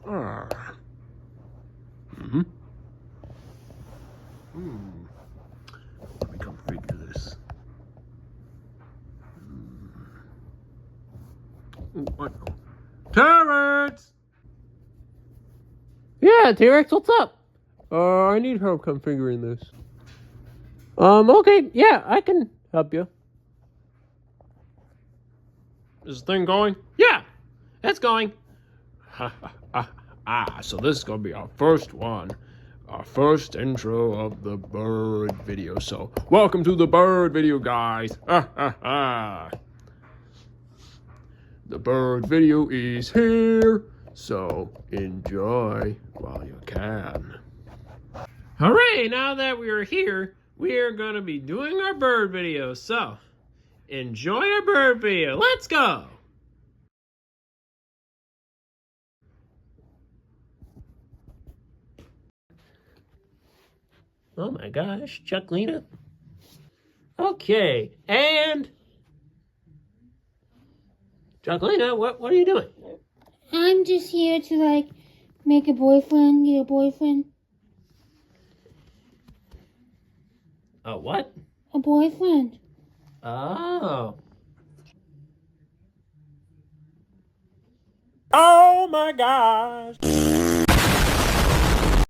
Mm-hmm. Let me configure this. What? Terrence! Yeah, T-Rex, what's up? I need help configuring this. Okay, yeah, I can help you. Is the thing going? Yeah, it's going. So this is gonna be our first one. Our first intro of the bird video. So, welcome to the bird video, guys. The bird video is here. So, enjoy while you can. Hooray! Now that we are here, we are gonna be doing our bird video. So, enjoy our bird video. Let's go! Oh my gosh, Chucklina. Okay, and Chucklina, what are you doing? I'm just here to like make a boyfriend, get a boyfriend. A what? A boyfriend. Oh. Oh my gosh.